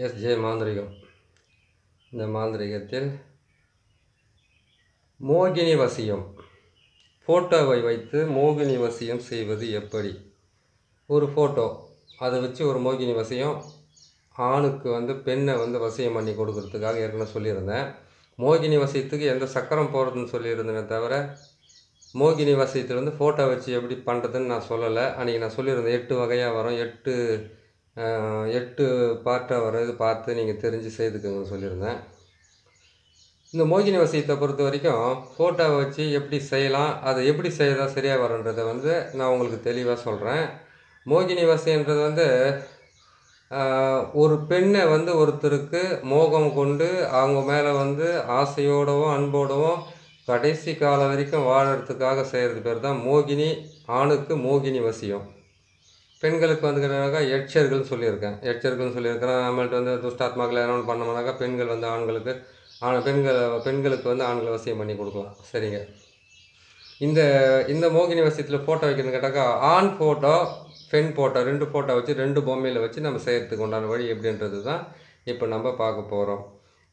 SJ மாந்திரிகம். இந்த மாந்திரிகத்தில் மோகினி வசியம், ஃபோட்டோவை வைத்து மோகினி வசியம் செய்வது எப்படி? ஒரு ஃபோட்டோ அதை வச்சு ஒரு மோகினி வசியம், ஆணுக்கு பெண்ணை வசியம் பண்ணி கொடுக்கறதுக்காக ஏற்கனவே சொல்லியிருந்தேன். மோகினி வசியத்துக்கு எந்த சக்கரம் போகிறதுன்னு சொல்லியிருந்தேனே தவிர மோகினி வசியத்தில் ஃபோட்டோ வச்சு எப்படி பண்ணுறதுன்னு நான் சொல்லலை. அன்றைக்கி நான் சொல்லியிருந்தேன் 8 வகையாக வரும், 8 பார்ட்டாக வரும், இது பார்த்து நீங்கள் தெரிஞ்சு செய்துக்குங்கன்னு சொல்லியிருந்தேன். இந்த மோகினி வசியத்தை பொறுத்த வரைக்கும் ஃபோட்டோவை வச்சு எப்படி செய்யலாம், அதை எப்படி செய்தால் சரியாக வரும்ன்றதை நான் உங்களுக்கு தெளிவாக சொல்கிறேன். மோகினி வசியன்றது ஒரு பெண்ணை ஒருத்தருக்கு மோகம் கொண்டு அவங்க மேலே ஆசையோடவும் அன்போடவும் கடைசி காலம் வரைக்கும் வாழறதுக்காக செய்கிறது பேர் தான் மோகினி. ஆணுக்கு மோகினி வசியம். பெண்களுக்கு எச்சர்கள்னு சொல்லியிருக்கேன். நம்மள்ட்ட துஷ்டாத்மாக்கள் யாரும் பண்ணோம்னாக்கா பெண்கள் ஆண்களுக்கு பெண்களுக்கு ஆண்களை வசியம் பண்ணி கொடுக்கலாம். சரிங்க. இந்த மோகினி வசியத்தில் ஃபோட்டோ வைக்கிறதுன்னு கேட்டாக்கா ஆண் ஃபோட்டோ பெண் ஃபோட்டோ 2 ஃபோட்டோ வச்சு 2 பொம்மையில் வச்சு நம்ம செய்கிறதுக்கு உண்டான வழி எப்படின்றது தான் இப்போ நம்ம பார்க்க போகிறோம்.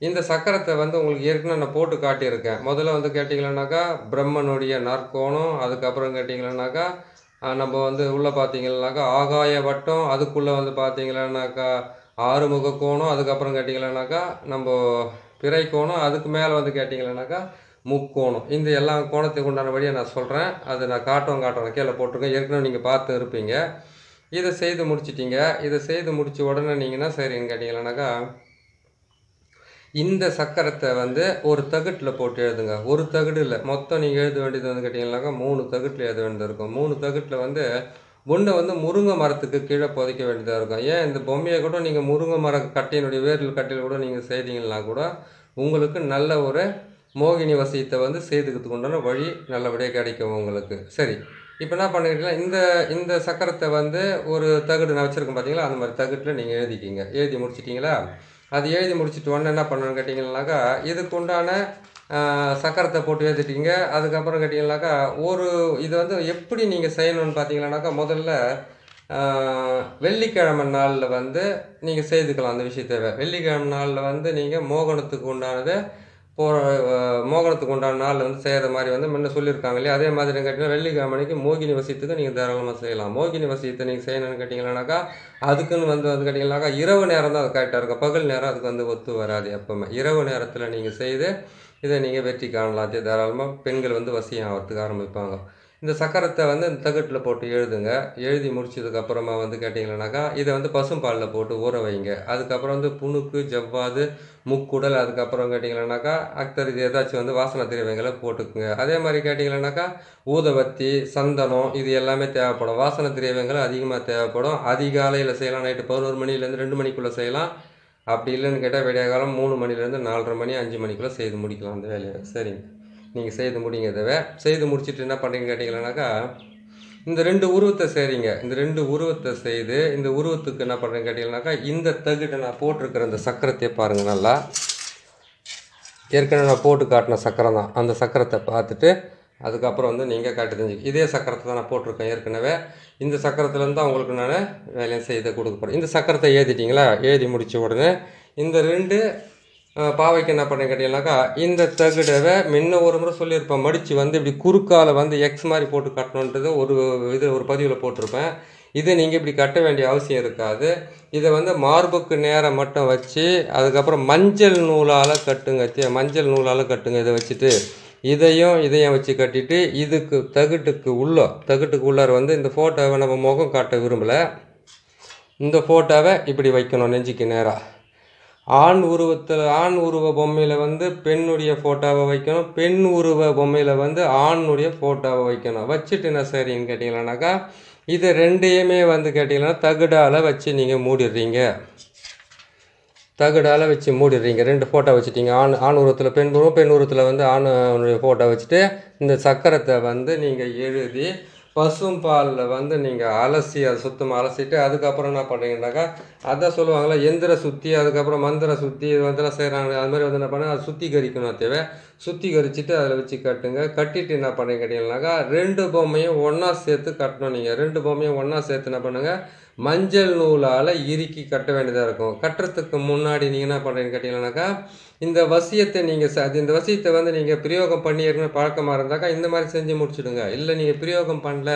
இந்த சக்கரத்தை உங்களுக்கு ஏற்கனவே நான் போட்டு காட்டியிருக்கேன். முதல்ல கேட்டிங்களேனாக்கா பிரம்மனுடைய நற்கோணம், அதுக்கப்புறம் கேட்டிங்களேனாக்கா நம்ம உள்ளே பார்த்தீங்கன்னாக்கா ஆகாய வட்டம், அதுக்குள்ளே பார்த்தீங்களேனாக்கா ஆறுமுக கோணம், அதுக்கப்புறம் கேட்டிங்களேனாக்கா நம்ம பிறை கோணம், அதுக்கு மேலே கேட்டிங்களேனாக்கா முக்கோணம். இந்த எல்லா கோணத்துக்கு உண்டான வழியை நான் சொல்கிறேன். அதை நான் காட்டுறேன், கீழே போட்டிருக்கேன். ஏற்கனவே நீங்கள் பார்த்து இருப்பீங்க. இதை செய்து முடிச்சிட்டிங்க. இதை செய்து முடித்த உடனே நீங்கன்னா சரின்னு கேட்டிங்களேனாக்கா இந்த சக்கரத்தை ஒரு தகட்டில் போட்டு எழுதுங்க. ஒரு தகடு இல்லை, மொத்தம் நீங்கள் எழுத வேண்டியது கேட்டிங்கன்னாக்கா 3 தகட்டில் எழுத வேண்டியது இருக்கும். 3 தகட்டில் ஒன்று முருங்கை மரத்துக்கு கீழே புதைக்க வேண்டியதாக இருக்கும். ஏன் இந்த பொம்மையை கூட நீங்கள் முருங்கை மர கட்டையினுடைய வேரில் கட்டையில் கூட நீங்கள் செய்தீங்கன்னா கூட உங்களுக்கு நல்ல ஒரு மோகினி வசியத்தை செய்துக்கிறதுக்கு உண்டான வழி நல்லபடியாக கிடைக்கும் உங்களுக்கு. சரி, இப்போ என்ன பண்ணிக்கிட்டீங்கன்னா இந்த சக்கரத்தை ஒரு தகடு நான் வச்சுருக்கேன் பார்த்தீங்களா, அந்த மாதிரி தகட்டில் நீங்கள் எழுதிக்கிங்க. எழுதி முடிச்சிட்டிங்களா? அது எழுதி முடிச்சுட்டு உடனே என்ன பண்ணணும்னு கேட்டிங்கன்னாக்கா இதுக்கு உண்டான சக்கரத்தை போட்டு எழுதிட்டீங்க. அதுக்கப்புறம் கேட்டிங்கன்னாக்கா இது எப்படி நீங்கள் செய்யணும்னு பார்த்தீங்கன்னாக்கா முதல்ல வெள்ளிக்கிழமை நாளில் நீங்கள் செய்துக்கலாம். அந்த விஷயத்தை வெள்ளிக்கிழமை நாளில் நீங்கள் மோகனத்துக்கு உண்டானதை மோகனத்துக்கு உண்டான நாளில் செய்கிற மாதிரி முன்ன சொல்லியிருக்காங்க இல்லையா, அதே மாதிரி கேட்டிங்கன்னா வெள்ளிக்கிழமைக்கு மோகினி வசியத்துக்கு நீங்கள் தாராளமாக செய்யலாம். மோகினி வசியத்தை நீங்கள் செய்யணும்னு கேட்டிங்கன்னாக்கா அதுக்குன்னு கேட்டிங்கன்னாக்கா இரவு நேரம் தான் அது கரெக்டாக இருக்கும். பகல் நேரம் அதுக்கு ஒத்து வராது. எப்போவுமே இரவு நேரத்தில் நீங்கள் செய்து இதை நீங்கள் வெற்றி காணலாம். தாராளமாக பெண்கள் வசியம் ஆகிறதுக்கு ஆரம்பிப்பாங்க. இந்த சக்கரத்தை இந்த தகட்டில் போட்டு எழுதுங்க. எழுதி முடிச்சதுக்கப்புறமா கேட்டிங்கன்னாக்கா இதை பசும்பாலில் போட்டு ஊற வைங்க. அதுக்கப்புறம் புணுக்கு, ஜவ்வாது, முக்குடல், அதுக்கப்புறம் கேட்டிங்கன்னாக்கா அக்தர் இது ஏதாச்சும் வாசனை திரவியங்களை போட்டுக்குங்க. அதே மாதிரி கேட்டிங்கன்னாக்கா ஊதுவத்தி, சந்தனம் இது எல்லாமே தேவைப்படும். வாசனை திரவியங்கள் அதிகமாக தேவைப்படும். அதிகாலையில் செய்யலாம். நைட்டு 11 மணிலேருந்து 2 மணிக்குள்ளே செய்யலாம். அப்படி இல்லைன்னு கேட்டால் விடிய காலம் 3 மணிலேருந்து 4:30 மணி 5 மணிக்குள்ளே செய்து முடிக்கலாம் அந்த வேலையை. சரிங்க, நீங்கள் செய்து முடிங்க. இதை செய்து முடிச்சுட்டு என்ன பண்ணுறீங்கன்னு கேட்டிங்கன்னாக்கா இந்த 2 உருவத்தை செய்கிறீங்க. இந்த 2 உருவத்தை செய்து இந்த உருவத்துக்கு என்ன பண்ணுறீங்கன்னு கேட்டிங்கன்னாக்கா இந்த தகுட்டை நான் போட்டிருக்கிற இந்த சக்கரத்தையே பாருங்கள். நல்லா ஏற்கனவே நான் போட்டு காட்டின சக்கரம் தான். அந்த சக்கரத்தை பார்த்துட்டு அதுக்கப்புறம் நீங்கள் காட்டி தெரிஞ்சுக்க. இதே சக்கரத்தை தான் நான் போட்டிருக்கேன் ஏற்கனவே. இந்த சக்கரத்துலேருந்து தான் உங்களுக்கு நான் வேலையை செய்து கொடுக்க போகிறேன். இந்த சக்கரத்தை எழுதிட்டிங்களா? எழுதி முடித்த உடனே இந்த 2 பாவைக்கு என்ன பண்ண கேட்டீங்கன்னாக்கா இந்த தகுடவை முன்ன ஒரு முறை சொல்லியிருப்பேன். மடித்து இப்படி குறுக்கால எக்ஸ் மாதிரி போட்டு கட்டணுன்றது ஒரு பதிவில் போட்டிருப்பேன். இதை நீங்கள் இப்படி கட்ட வேண்டிய அவசியம் இருக்காது. இதை மார்புக்கு நேரம் மட்டும் வச்சு அதுக்கப்புறம் மஞ்சள் நூலால் கட்டுங்க. மஞ்சள் நூலால் கட்டுங்க. இதை வச்சுட்டு இதையும் வச்சு கட்டிட்டு இதுக்கு தகுட்டுக்கு உள்ளார இந்த ஃபோட்டோவை நம்ம முகம் காட்ட விரும்பலை. இந்த ஃபோட்டோவை இப்படி வைக்கணும் நெஞ்சுக்கு நேராக. ஆண் உருவ பொம்மையில் பெண்ணுடைய ஃபோட்டோவை வைக்கணும். பெண் உருவ பொம்மையில் ஆணுடைய ஃபோட்டோவை வைக்கணும். வச்சுட்டு என்ன சரின்னு கேட்டிங்கன்னாக்கா இது 2ஐயுமே கேட்டிங்கன்னா தகுடால் வச்சு நீங்கள் மூடிடுறீங்க. 2 ஃபோட்டோ வச்சுட்டிங்க. ஆண் உருவத்தில் பெண் உருவம், பெண் உருவத்தில் ஆணுடைய ஃபோட்டோ வச்சுட்டு இந்த சக்கரத்தை நீங்கள் எழுதி பசும்பாலில் நீங்கள் அலசி அதை சுத்தமாக அலசிட்டு அதுக்கப்புறம் என்ன பண்ணுறீங்கன்னாக்கா அதான் சொல்லுவாங்களா எந்திர சுற்றி, அதுக்கப்புறம் மந்திர சுற்றி இது செய்கிறாங்க. அது மாதிரி என்ன பண்ண அது சுத்திகரிக்கணும். தேவை சுத்திகரிச்சுட்டு அதில் வச்சு கட்டுங்க. கட்டிட்டு என்ன பண்ணுங்க கேட்டிங்கன்னாக்கா 2 பொம்மையும் ஒன்றா சேர்த்து கட்டணும். நீங்கள் 2 பொம்மையும் ஒன்றா சேர்த்து என்ன பண்ணுங்கள், மஞ்சள் நூலால் இறுக்கி கட்ட வேண்டியதாக இருக்கும். கட்டுறதுக்கு முன்னாடி நீங்கள் என்ன பண்ணுறீங்கன்னு கேட்டிங்கன்னாக்கா, இந்த வசியத்தை நீங்கள் இந்த வசியத்தை வந்து நீங்கள் பிரயோகம் பண்ணி ஏற்கனவே பழக்கமாக இருந்தாக்கா இந்த மாதிரி செஞ்சு முடிச்சுடுங்க. இல்லை நீங்கள் பிரயோகம் பண்ணல,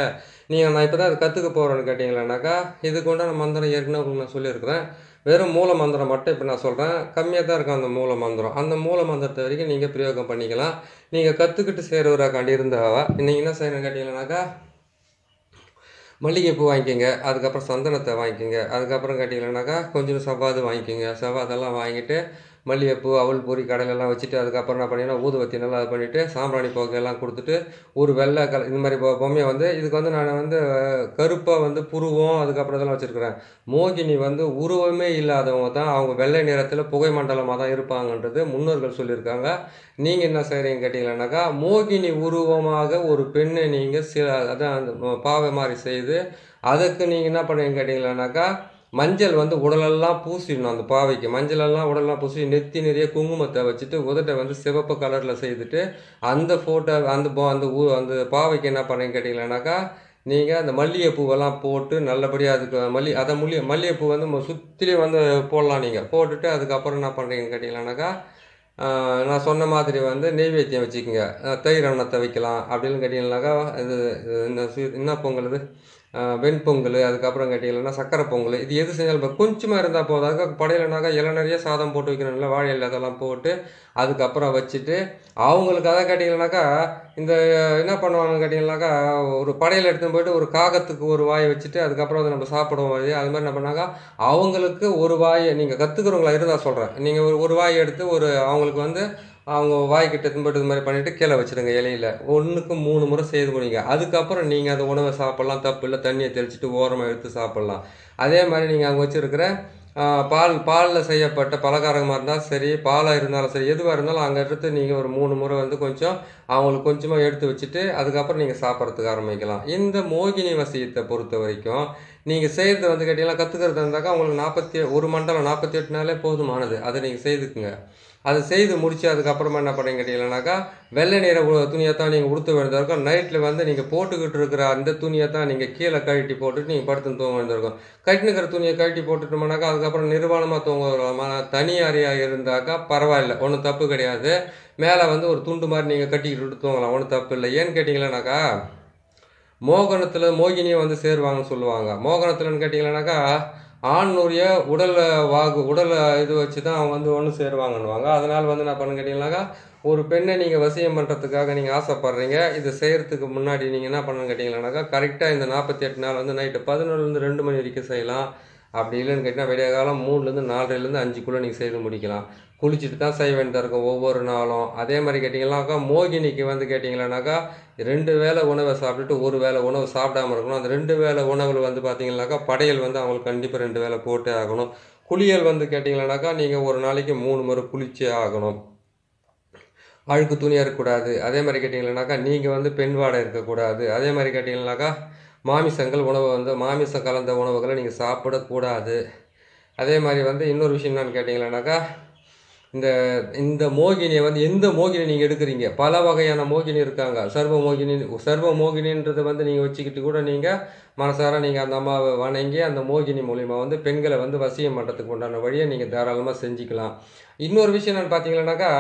நான் இப்போ தான் அது கற்றுக்க போகிறேன்னு கேட்டிங்களானாக்கா, இதுக்கு உண்டான மந்திரம் ஏற்கனவே உங்களுக்கு நான் சொல்லியிருக்கிறேன். வெறும் மூல மந்திரம் மட்டும் இப்போ நான் சொல்கிறேன். கம்மியாக தான் இருக்கும் அந்த மூல மந்திரம். அந்த மூல மந்திரத்தை வரைக்கும் நீங்கள் பிரயோகம் பண்ணிக்கலாம். நீங்கள் கற்றுக்கிட்டு செய்கிறவராக்காண்டி இருந்தாவா நீங்கள் என்ன செய்யணும்னு கேட்டிங்கன்னாக்கா, மல்லிகைப்பூ வாங்கிக்கோங்க, அதுக்கப்புறம் சந்தனத்தை வாங்கிக்கோங்க, அதுக்கப்புறம் கேட்டிங்கன்னாக்கா கொஞ்சம் சவ்வாது வாங்கிக்கோங்க. சவ்வாதெல்லாம் வாங்கிட்டு மல்லிகைப்பூ, அவல் பொரி, கடலெல்லாம் வச்சுட்டு அதுக்கப்புறம் என்ன பண்ணிங்கன்னா ஊதுவத்தி நல்லா இது பண்ணிவிட்டு சாம்பிராணி புகையெல்லாம் கொடுத்துட்டு ஒரு வெள்ளை இந்த மாதிரி பொம்மையை வந்து இதுக்கு வந்து நான் வந்து கருப்பாக வந்து புருவம் அதுக்கப்புறம் இதெல்லாம் வச்சுருக்கிறேன். மோகினி வந்து உருவமே இல்லாதவங்க தான், அவங்க வெள்ளை நிறத்தில் புகை மண்டலமாக தான் இருப்பாங்கன்றது முன்னோர்கள் சொல்லியிருக்காங்க. நீங்கள் என்ன செய்கிறீங்கன்னு கேட்டிங்கன்னாக்கா, மோகினி உருவமாக ஒரு பெண்ணை நீங்கள் அதான் அந்த பாவை மாதிரி செய்து அதுக்கு நீங்கள் என்ன பண்ணுவீங்கன்னு கேட்டிங்கன்னாக்கா, மஞ்சள் வந்து உடலெல்லாம் பூசிடணும். அந்த பாவைக்கு மஞ்சளெல்லாம் உடலெல்லாம் பூசி நெத்தி நிறைய குங்குமத்தை வச்சுட்டு உதட்டை வந்து சிவப்பு கலரில் செய்துட்டு அந்த ஃபோட்டோ அந்த பாவைக்கு என்ன பண்ணுறீங்கன்னு கேட்டிங்கன்னாக்கா, நீங்கள் அந்த மல்லிகைப்பூவெல்லாம் போட்டு நல்லபடியாக அதுக்கு மல்லிகைப்பூ வந்து சுற்றிலையும் வந்து போடலாம். நீங்கள் போட்டுட்டு அதுக்கப்புறம் என்ன பண்ணுறீங்கன்னு கேட்டிங்கன்னாக்கா, நான் சொன்ன மாதிரி வந்து நெய்வேத்தியம் வச்சுக்கோங்க. தயிர் அன்னத்தை வைக்கலாம். அப்படின்னு கேட்டிங்கன்னாக்கா, இது என்ன பொங்கல், இது வெண்பொங்கல், அதுக்கப்புறம் கேட்டிங்கன்னா சக்கரை பொங்கல், இது எது செஞ்சாலும் கொஞ்சமாக இருந்தால் போதும். அதுக்காக படையிலனாக்கா இலை நிறைய சாதம் போட்டு வைக்கணும்ல, வாழை இலை அதெல்லாம் போட்டு அதுக்கப்புறம் வச்சுட்டு அவங்களுக்கு அதை கேட்டிங்கன்னாக்கா இந்த என்ன பண்ணுவாங்கன்னு கேட்டிங்கன்னாக்கா, ஒரு படையில் எடுத்துன்னு போயிட்டு ஒரு காகத்துக்கு ஒரு வாயை வச்சுட்டு அதுக்கப்புறம் அதை நம்ம சாப்பிடுவோம். அது மாதிரி என்ன பண்ணாக்கா அவங்களுக்கு ஒரு வாயை, நீங்கள் கற்றுக்கிறவங்களா இருந்தால் சொல்கிறேன், நீங்கள் ஒரு வாயை எடுத்து அவங்களுக்கு வந்து அவங்க வாய்க்கிட்ட எடுத்துன்னு இது மாதிரி பண்ணிவிட்டு கீழே வச்சுருங்க. இலையில் 1க்கு 3 முறை செய்து முடிங்க. அதுக்கப்புறம் நீங்கள் அந்த உணவை சாப்பிட்லாம், தப்பு இல்லை. தண்ணியை தெளிச்சுட்டு ஓரமாக எடுத்து சாப்பிட்லாம். அதே மாதிரி நீங்கள் அங்கே வச்சுருக்கிற பாலில் செய்யப்பட்ட பலகாரமாக இருந்தாலும் சரி, பாலாக இருந்தாலும் சரி, எதுவாக இருந்தாலும் அங்கே எடுத்து நீங்கள் ஒரு 3 முறை வந்து கொஞ்சம் அவங்களுக்கு கொஞ்சமாக எடுத்து வச்சுட்டு அதுக்கப்புறம் நீங்கள் சாப்பிட்றதுக்கு ஆரம்பிக்கலாம். இந்த மோகினி வசியத்தை பொறுத்த வரைக்கும் நீங்கள் செய்கிறது வந்து கேட்டிங்கன்னா கற்றுக்கிறது இருந்தாக்கா உங்களுக்கு ஒரு மண்டலம் 48 நாளே போதுமானது. அதை நீங்கள் செய்துக்குங்க. அதை செய்து முடித்து அதுக்கப்புறமா என்ன பண்ணுறீங்க கேட்டிங்கன்னாக்கா, வெள்ளை நிற துணியை தான் நீங்கள் உடுத்த வேண்டியதாக இருக்கும். நைட்டில் வந்து நீங்கள் போட்டுக்கிட்டு இருக்கிற அந்த துணியை தான் நீங்கள் கீழே கழட்டி போட்டுட்டு நீங்கள் படுத்து தூங்க வேண்டியதாக இருக்கும். கட்டினுக்கிற துணியை கழட்டி போட்டுட்டோம்னாக்கா அதுக்கப்புறம் நிர்வாணமாக தூங்க வரலாமா. தனி அறையாக இருந்தாக்கா பரவாயில்லை, ஒன்றும் தப்பு கிடையாது. மேலே வந்து ஒரு துண்டு மாதிரி நீங்கள் கட்டிக்கிட்டு தூங்கலாம், ஒன்றும் தப்பு இல்லை. ஏன்னு கேட்டிங்களானாக்கா, மோகனத்தில் மோகினியை வந்து சேருவாங்கன்னு சொல்லுவாங்க. மோகனத்தில்னு கேட்டிங்களானாக்கா ஆணுடைய உடல் இது வச்சு தான் அவங்க வந்து ஒன்று சேருவாங்கன்னுவாங்க. அதனால் வந்து என்ன பண்ணுங்க கேட்டிங்கனாக்கா, ஒரு பெண்ணை நீங்கள் வசியம் பண்ணுறதுக்காக நீங்கள் ஆசைப்பட்றீங்க. இதை செய்கிறதுக்கு முன்னாடி நீங்கள் என்ன பண்ணுன்னு கேட்டிங்களானாக்கா, கரெக்டாக இந்த 48 நாள் வந்து நைட்டு 11லேருந்து 2 மணி வரைக்கும் செய்யலாம். அப்படி இல்லைன்னு கேட்டிங்கன்னா விடிய காலம் 3லேருந்து 4லேருந்து 5க்குள்ளே நீங்கள் செய்து முடிக்கலாம். குளிச்சுட்டு தான் செய்ய வேண்டியதாக இருக்கும் ஒவ்வொரு நாளும். அதே மாதிரி கேட்டிங்கன்னாக்கா, மோகினிக்கு வந்து கேட்டிங்களானாக்கா 2 வேளை உணவை சாப்பிட்டுட்டு 1 வேளை உணவு சாப்பிடாமல் இருக்கணும். அந்த 2 வேளை உணவில் வந்து பார்த்தீங்கன்னாக்கா படையல் வந்து அவங்களுக்கு கண்டிப்பாக 2 வேளை போட்டே ஆகணும். குளியல் வந்து கேட்டிங்களானாக்கா நீங்கள் ஒரு நாளைக்கு 3 முறை குளிச்சே ஆகணும். அழுக்கு துணியாக இருக்கக்கூடாது. அதே மாதிரி கேட்டிங்களானாக்கா நீங்கள் வந்து பெண் வாடை இருக்கக்கூடாது. அதே மாதிரி கேட்டிங்கன்னாக்கா மாமிசம் கலந்த உணவுகளை நீங்கள் சாப்பிடக்கூடாது. அதே மாதிரி வந்து இன்னொரு விஷயம் என்னன்னு கேட்டிங்களானாக்கா, இந்த மோகினியை வந்து எந்த மோகினி நீங்கள் எடுக்கிறீங்க, பல வகையான மோகினி இருக்காங்க. சர்வ மோகினின்றதை வந்து நீங்கள் வச்சுக்கிட்டு கூட நீங்கள் மனசார நீங்கள் அந்த அம்மாவை வணங்கி அந்த மோகினி மூலிமா வந்து பெண்களை வந்து வசியம் பண்ணுறதுக்கு உண்டான வழியை நீங்கள் தாராளமாக செஞ்சுக்கலாம். இன்னொரு விஷயம் என்னென்னு பார்த்தீங்கன்னாக்கா,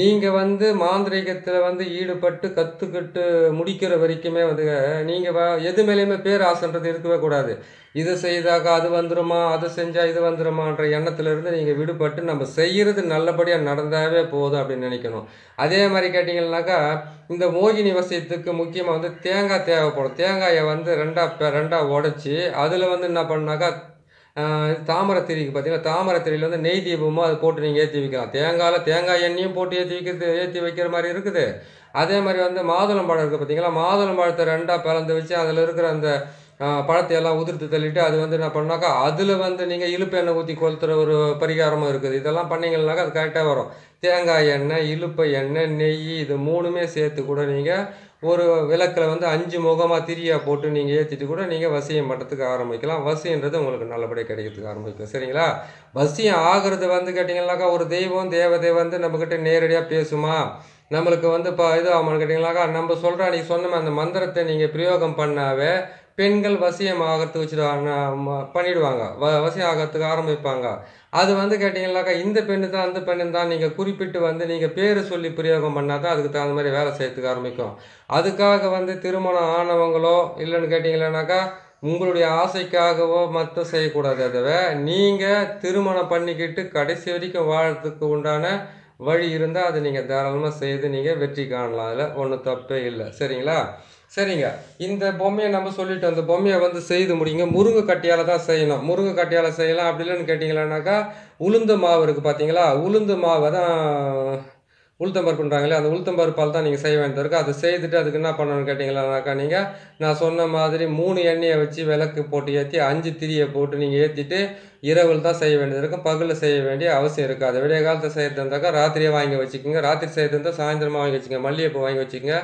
நீங்கள் வந்து மாந்திரீகத்தில் வந்து ஈடுபட்டு கற்றுக்கிட்டு முடிக்கிற வரைக்குமே வந்து நீங்கள் எது மேலேயுமே பேராசைன்றது இருக்கவே கூடாது. இது செய்தாக்கா அது வந்துடுமா, அது செஞ்சால் இது வந்துடுமான்ற எண்ணத்துலேருந்து நீங்கள் விடுபட்டு நம்ம செய்கிறது நல்லபடியாக நடந்தாவே போதும் அப்படின்னு நினைக்கணும். அதே மாதிரி கேட்டிங்கன்னாக்கா, இந்த மோகினி வசியத்துக்கு முக்கியமாக வந்து தேங்காய் தேவைப்படும். தேங்காயை வந்து ரெண்டாக உடச்சி அதில் வந்து என்ன பண்ணாக்கா, தாமரை திரிக்கு பார்த்தீங்கன்னா தாமரை திரியில் வந்து நெய் தீபமும் அது போட்டு நீங்கள் ஏற்றி வைக்கலாம். தேங்காய் எண்ணெயும் போட்டு ஏற்றி வைக்கிற மாதிரி இருக்குது. அதே மாதிரி வந்து மாதுளம்பழம் இருக்குது பார்த்தீங்களா, மாதுளம்பழத்தை 2ஆக பிளந்து வச்சு அதில் இருக்கிற அந்த பழத்தை எல்லாம் உதிர்த்து தள்ளிட்டு அது வந்து என்ன பண்ணாக்கா அதில் வந்து நீங்கள் இழுப்பு எண்ணெய் ஊற்றி கொளுத்துற ஒரு பரிகாரமும் இருக்குது. இதெல்லாம் பண்ணிங்கன்னாக்கா அது கரெக்டாக வரும். தேங்காய் எண்ணெய், இழுப்பை எண்ணெய், நெய், இது 3மே சேர்த்து கூட நீங்கள் ஒரு விளக்கில் வந்து 5 முகமாக திரியாக போட்டு நீங்கள் ஏற்றிட்டு கூட நீங்கள் வசியம் பண்ணுறதுக்கு ஆரம்பிக்கலாம். வசியன்றது உங்களுக்கு நல்லபடியாக கிடைக்கிறதுக்கு ஆரம்பிக்கும். சரிங்களா? வசியம் ஆகிறது வந்து கேட்டிங்கனாக்கா ஒரு தெய்வம் தேவதை வந்து நம்மக்கிட்ட நேரடியாக பேசுமா, நம்மளுக்கு வந்து இப்போ இது ஆமான்னு கேட்டிங்கனாக்கா நம்ம சொல்கிற நீ சொன்ன அந்த மந்திரத்தை நீங்கள் பிரயோகம் பண்ணாவே பெண்கள் வசியம் ஆகிறதுக்கு பண்ணிடுவாங்க. வசியம் ஆகிறதுக்கு ஆரம்பிப்பாங்க. அது வந்து கேட்டிங்கனாக்கா இந்த பெண்ணு தான் அந்த பெண்ணு தான் நீங்கள் குறிப்பிட்டு வந்து நீங்கள் பேர் சொல்லி பிரயோகம் பண்ணால் தான் அதுக்கு தகுந்த மாதிரி வேலை செய்யறதுக்கு ஆரம்பிக்கும். அதுக்காக வந்து திருமணம் ஆனவங்களோ இல்லைன்னு கேட்டிங்கன்னாக்கா உங்களுடைய ஆசைக்காகவோ மட்டும் செய்யக்கூடாது. அதுவே நீங்கள் திருமணம் பண்ணிக்கிட்டு கடைசி வரைக்கும் வாழறதுக்கு உண்டான வழி இருந்தால் அதை நீங்கள் தாராளமாக செய்து நீங்கள் வெற்றி காணலாம். அதில் ஒன்றும் தப்பே இல்லை. சரிங்களா? சரிங்க. இந்த பொம்மையை நம்ம சொல்லிட்டோம். அந்த பொம்மையை வந்து செய்து முடிங்க. முருங்கை கட்டியால் தான் செய்யணும். முருங்கை கட்டியால் செய்யலாம். அப்படி இல்லைன்னு கேட்டிங்களானாக்கா உளுந்து மாவு இருக்குது பார்த்தீங்களா, உளுந்து மாவை தான் உளுத்தம்பருப்புன்றாங்களே அந்த உளுத்தம்பருப்பால் தான் நீங்கள் செய்ய வேண்டியது இருக்குது. அதை செய்துட்டு அதுக்கு என்ன பண்ணணும்னு கேட்டிங்களானாக்கா நீங்கள் நான் சொன்ன மாதிரி 3 எண்ணெயை வச்சு விளக்கு போட்டு ஏற்றி 5 திரியை போட்டு நீங்கள் ஏற்றிட்டு இரவில் தான் செய்ய வேண்டியது இருக்கும். பகலில் செய்ய வேண்டிய அவசியம் இருக்காது. விடிய காலத்தை செய்கிறது இருந்தாக்கா ராத்திரியே வாங்கி வச்சுக்கோங்க. ராத்திரி செய்கிறது இருந்தால் சாயந்தரமாக வாங்கி வச்சுக்கோங்க. மல்லிகைப்பூ வாங்கி வச்சுக்கோங்க.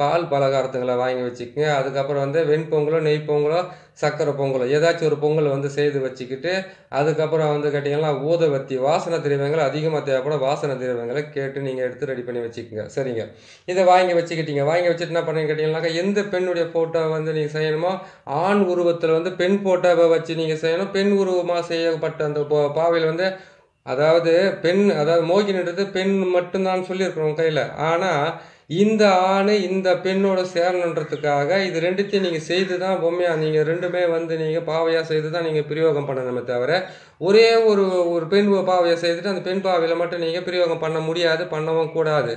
பால் பலகாரத்துங்களை வாங்கி வச்சுக்கோங்க. அதுக்கப்புறம் வந்து வெண்பொங்கலோ நெய் பொங்கலோ சக்கரை பொங்கலோ ஏதாச்சும் ஒரு பொங்கல் வந்து செய்து வச்சுக்கிட்டு அதுக்கப்புறம் வந்து கேட்டிங்கன்னா ஊதுவத்தி வாசனை திரவியங்கள் அதிகமாக தேவைப்படும். வாசனை திரவியங்களை கேட்டு நீங்கள் எடுத்து ரெடி பண்ணி வச்சுக்கோங்க. சரிங்க. இதை வாங்கி வச்சுக்கிட்டீங்க. வாங்கி வச்சுட்டு என்ன பண்ணுங்க கேட்டிங்கன்னாக்கா எந்த பெண்ணுடைய ஃபோட்டோ வந்து நீங்கள் செய்யணுமோ ஆண் உருவத்தில் வந்து பெண் ஃபோட்டோவை வச்சு நீங்கள் செய்யணும். பெண் உருவமாக செய்யப்பட்ட அந்த பாவையில் வந்து அதாவது அதாவது மோகினின்றது பெண் மட்டும்தான் சொல்லியிருக்கிறோம் கையில். ஆனால் இந்த ஆண் இந்த பெண்ணோட சேரணுன்றதுக்காக இது ரெண்டுத்தையும் நீங்கள் செய்து தான் பொம்மையாக நீங்கள் ரெண்டுமே வந்து நீங்கள் பாவையாக செய்து தான் நீங்கள் பிரயோகம் பண்ணணுமே தவிர ஒரே ஒரு பெண் பாவையை செய்துட்டு அந்த பெண் பாவையில் மட்டும் நீங்கள் பிரயோகம் பண்ண முடியாது, பண்ணவும் கூடாது.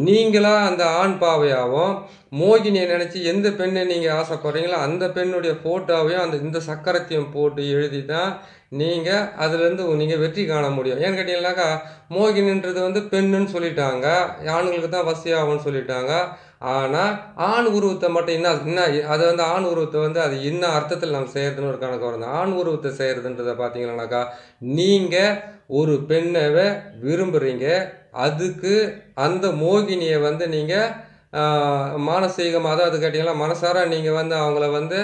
நீங்களாக அந்த ஆண் பாவையாகவும் மோகினியை நினச்சி எந்த பெண்ணை நீங்கள் ஆசைப்படுறீங்களோ அந்த பெண்ணுடைய ஃபோட்டோவையும் இந்த சக்கரத்தையும் போட்டு எழுதி தான் நீங்கள் அதுலேருந்து நீங்கள் வெற்றி காண முடியும். ஏன்னு கேட்டீங்கன்னாக்கா மோகினின்றது வந்து பெண்ணுன்னு சொல்லிட்டாங்க, ஆண்களுக்கு தான் வசியாகும்னு சொல்லிட்டாங்க. ஆனால் ஆண் உருவத்தை மட்டும் என்ன அதை வந்து ஆண் உருவத்தை வந்து அது என்ன அர்த்தத்தில் நம்ம செய்கிறதுன்னு ஒரு கணக்கு வரும். ஆண் உருவத்தை செய்கிறதுன்றதை பார்த்தீங்கன்னாக்கா நீங்கள் ஒரு பெண்ணவை விரும்புகிறீங்க, அதுக்கு அந்த மோகினியை வந்து நீங்கள் மானசீகமாக அதாவது கேட்டிங்கன்னா மனசார நீங்கள் வந்து அவங்கள வந்து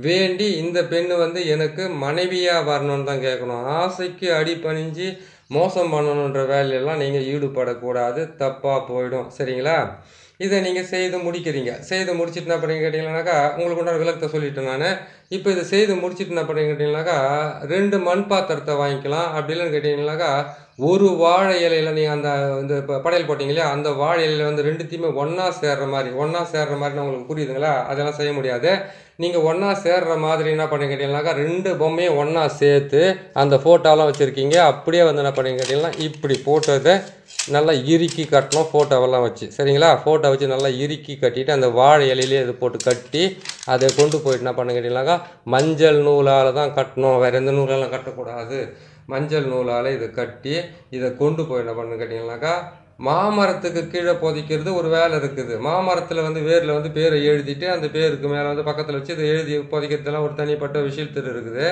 வேண்டி இந்த பெண்ணு வந்து எனக்கு மனைவியாக வரணும்னு தான் கேட்கணும். ஆசைக்கு அடிபணிஞ்சு மோசம் பண்ணணுன்ற வேலையெல்லாம் நீங்கள் ஈடுபடக்கூடாது, தப்பாக போயிடும். சரிங்களா? இதை நீங்கள் செய்து முடிக்கிறீங்க. செய்து முடிச்சுட்டு என்ன பண்ணுறீங்க கேட்டிங்கன்னாக்கா உங்களுக்கு உண்டான விளக்கத்தை சொல்லிட்டேன் நான். இப்போ இதை செய்து முடிச்சுட்டு என்ன பண்ணுறீங்க கேட்டிங்கன்னாக்கா 2 மண் பாத்திரத்தை வாங்கிக்கலாம். அப்படி இல்லைன்னு கேட்டிங்கன்னாக்கா ஒரு வாழை இலையில் நீங்கள் இந்த படையல் போட்டிங்க இல்லையா அந்த வாழை இலையில் வந்து ரெண்டுத்தையுமே ஒன்றா சேர்ற மாதிரி உங்களுக்கு புரியுதுங்களா? அதெல்லாம் செய்ய முடியாது. நீங்கள் ஒன்றா சேர்ற மாதிரி என்ன பண்ணுங்க கேட்டிங்கன்னாக்கா 2 பொம்மையும் ஒன்றா சேர்த்து அந்த ஃபோட்டோலாம் வச்சுருக்கீங்க. அப்படியே வந்து என்ன பண்ணுங்க கேட்டிங்கன்னா இப்படி போட்டதை நல்லா இறுக்கி கட்டணும் ஃபோட்டோவெல்லாம் வச்சு. சரிங்களா? ஃபோட்டோ வச்சு நல்லா இறுக்கி கட்டிட்டு அந்த வாழை இலையிலே இது போட்டு கட்டி அதை கொண்டு போயிட்டு என்ன பண்ணுங்க கேட்டிங்கன்னாக்கா மஞ்சள் நூலால் தான் கட்டணும், வேறு எந்த நூலாலும் கட்டக்கூடாது. மஞ்சள் நூலால் இதை கட்டி இதை கொண்டு போய் என்ன பண்ணுங்க கேட்டிங்கன்னாக்கா மாமரத்துக்கு கீழே புதைக்கிறது ஒரு வேலை இருக்குது. மாமரத்தில் வந்து வேரில் வந்து பேரை எழுதிட்டு அந்த பேருக்கு மேலே வந்து பக்கத்தில் வச்சு இதை எழுதி புதைக்கிறதுலாம் ஒரு தனிப்பட்ட விஷயத்தில் இருக்குது.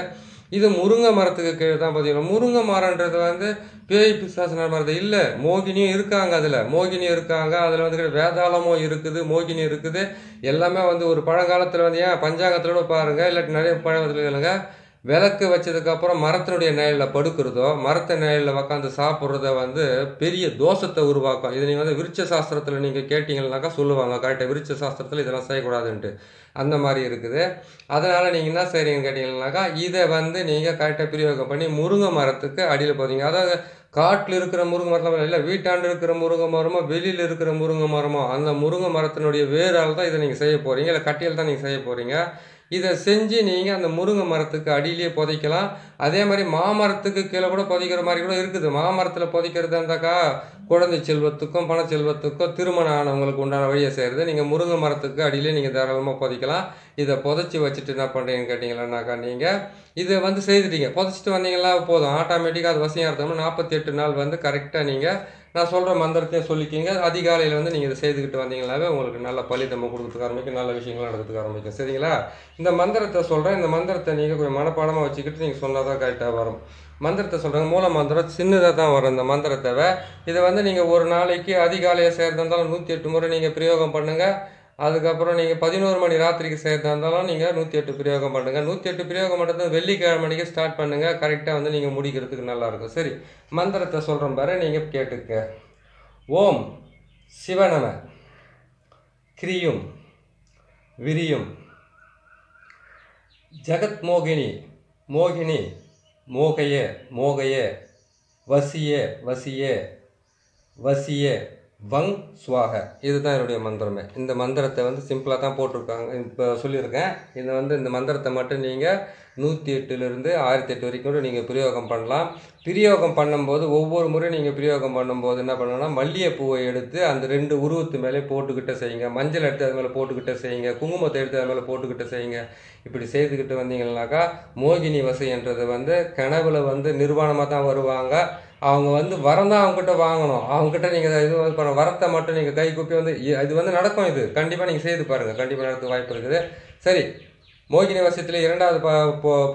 இது முருங்கை மரத்துக்கு கீழே தான் புதைக்கணும். முருங்கை மரன்றது வந்து பேய் பிசாசன மரத்தை இல்லை, மோகினியும் இருக்காங்க. மோகினியும் இருக்காங்க. அதில் வந்து வேதாளமும் இருக்குது, மோகினி இருக்குது. எல்லாமே வந்து ஒரு பழங்காலத்தில் வந்து ஏன் பஞ்சாங்கத்திலோட பாருங்கள், இல்லாட்டி நிறைய பழங்கத்தில் இல்லைங்க விளக்கு வச்சதுக்கப்புறம் மரத்தினுடைய நிழலில் படுக்கிறதோ மரத்தை நிழலில் உக்காந்து சாப்பிட்றத வந்து பெரிய தோஷத்தை உருவாக்கும். இதை நீங்கள் வந்து விருட்ச சாஸ்திரத்தில் நீங்கள் கேட்டிங்கன்னாக்கா சொல்லுவாங்க கரெக்டாக விருட்ச சாஸ்திரத்தில் இதெல்லாம் செய்யக்கூடாதுன்ட்டு. அந்த மாதிரி இருக்குது. அதனால் நீங்கள் என்ன செய்கிறீங்கன்னு கேட்டிங்கன்னாக்கா இதை வந்து நீங்கள் கரெக்டாக பிரயோகம் பண்ணி முருங்கை மரத்துக்கு அடியில் போகிறீங்க. அதாவது காட்டில் இருக்கிற முருங்கை மரத்தில் இல்லை, வீட்டாண்டு இருக்கிற முருங்கை மரமோ வெளியில் இருக்கிற முருங்கை மரமோ அந்த முருங்கை மரத்தினுடைய வேரால் தான் இதை நீங்கள் செய்ய போகிறீங்க, இல்லை கட்டியில் தான் நீங்கள் செய்ய போகிறீங்க. இதை செஞ்சு நீங்கள் அந்த முருங்கை மரத்துக்கு அடியிலே புதைக்கலாம். அதே மாதிரி மாமரத்துக்கு கீழே கூட புதைக்கிற மாதிரி கூட இருக்குது. மாமரத்தில் புதைக்கிறது இருந்தாக்கா குழந்தை செல்வத்துக்கும் பண செல்வத்துக்கும் திருமணம் ஆனவங்களுக்கு உண்டான வழியை செய்கிறது. நீங்கள் முருங்கை மரத்துக்கு அடியிலே நீங்கள் தாராளமாக புதைக்கலாம். இதை புதைச்சி வச்சுட்டு என்ன பண்ணுறீங்கன்னு கேட்டிங்களான்னாக்கா நீங்கள் இதை வந்து செய்துட்டீங்க. புதைச்சிட்டு வந்தீங்களா போதும், ஆட்டோமேட்டிக்காக அது வசதியாக இருந்தோம்னா 48 நாள் வந்து கரெக்டாக நீங்கள் நான் சொல்கிற மந்திரத்தையும் சொல்லிக்கிங்க. அதிகாலையில் வந்து நீங்கள் இதை செய்துக்கிட்டு வந்தீங்களாவே உங்களுக்கு நல்ல பலிதமாக கொடுத்துக்க ஆரம்பிக்கும், நல்ல விஷயங்கள்லாம் நடக்கிறதுக்கு ஆரம்பிக்கும். சரிங்களா? இந்த மந்திரத்தை சொல்கிறேன். இந்த மந்திரத்தை நீங்கள் கொஞ்சம் மனப்பாடமாக வச்சுக்கிட்டு நீங்கள் சொன்னால் தான் கரெக்டாக வரும். மந்திரத்தை சொல்கிறாங்க. மூல மந்திரம் சின்னதாக தான் வரும் இந்த மந்திரத்தை. இதை வந்து நீங்கள் ஒரு நாளைக்கு அதிகாலையை செய்கிறதா இருந்தாலும் 108 முறை நீங்கள் பிரயோகம் பண்ணுங்கள். அதுக்கப்புறம் நீங்கள் 11 மணி ராத்திரிக்கு செய்கிறதா இருந்தாலும் நீங்கள் 108 பிரயோகம் பண்ணுங்கள். 108 பிரயோகம் பண்ணுறது வெள்ளிக்கிழமைக்கு ஸ்டார்ட் பண்ணுங்கள். கரெக்டாக வந்து நீங்கள் முடிக்கிறதுக்கு நல்லாயிருக்கும். சரி, மந்திரத்தை சொல்கிறேன் பாரு, நீங்கள் கேட்டுக்க. ஓம் சிவநம கிரியும் விரியும் ஜகத் மோகினி மோகினி மோகையே மோகையே வசியே வசியே வசியே வங் ஸ்வாக. இதுதான் என்னுடைய மந்திரமே. இந்த மந்திரத்தை வந்து சிம்பிளாக தான் போட்டிருக்காங்க, இப்போ சொல்லியிருக்கேன். இதை வந்து இந்த மந்திரத்தை மட்டும் நீங்கள் 108லிருந்து 1008 வரைக்கும் கூட நீங்கள் பிரயோகம் பண்ணலாம். பிரயோகம் பண்ணும்போது ஒவ்வொரு முறை நீங்கள் பிரயோகம் பண்ணும்போது என்ன பண்ணணும்னா, மல்லிகைப்பூவை எடுத்து அந்த 2 உருவத்து மேலே போட்டுக்கிட்டே செய்யுங்க. மஞ்சள் எடுத்து அது மேலே போட்டுக்கிட்டே செய்யுங்க. குங்குமத்தை எடுத்து அது மேலே போட்டுக்கிட்டே செய்யுங்க. இப்படி செய்துக்கிட்டு வந்தீங்கன்னாக்கா மோகினி வசைன்றது வந்து கனவுல வந்து நிர்வாணமாக தான் வருவாங்க. அவங்க வந்து வரம் தான் அவங்ககிட்ட வாங்கணும். அவங்ககிட்ட நீங்கள் இது பண்ண வரத்தை மட்டும் நீங்கள் கை கூப்பி வந்து இது வந்து நடக்கும். இது கண்டிப்பாக நீங்கள் செய்து பாருங்கள், கண்டிப்பாக நடக்க வாய்ப்பு இருக்குது. சரி, மோகினி வசியத்தில் 2வது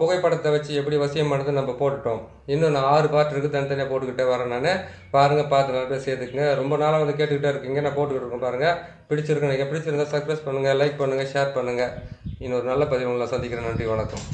புகைப்படத்தை வச்சு எப்படி வசியம் பண்ணுறது நம்ம போட்டுட்டோம். இன்னும் நான் 6 பாட்டு இருக்குது, தனித்தனியாக போட்டுக்கிட்டே வரேன் நான். பாருங்கள், பார்த்து நல்ல பேர் சேர்த்துக்குங்க. ரொம்ப நாளாக வந்து கேட்டுக்கிட்டே இருக்கீங்க, நான் போட்டுக்கிட்டு இருக்கேன் பாருங்கள். பிடிச்சிருக்கு, நீங்கள் பிடிச்சிருந்தா சப்ஸ்கிரைப் பண்ணுங்கள், லைக் பண்ணுங்கள், ஷேர் பண்ணுங்கள். இன்னொரு நல்ல பதிவு உங்களை சந்திக்கிறேன். நன்றி, வணக்கம்.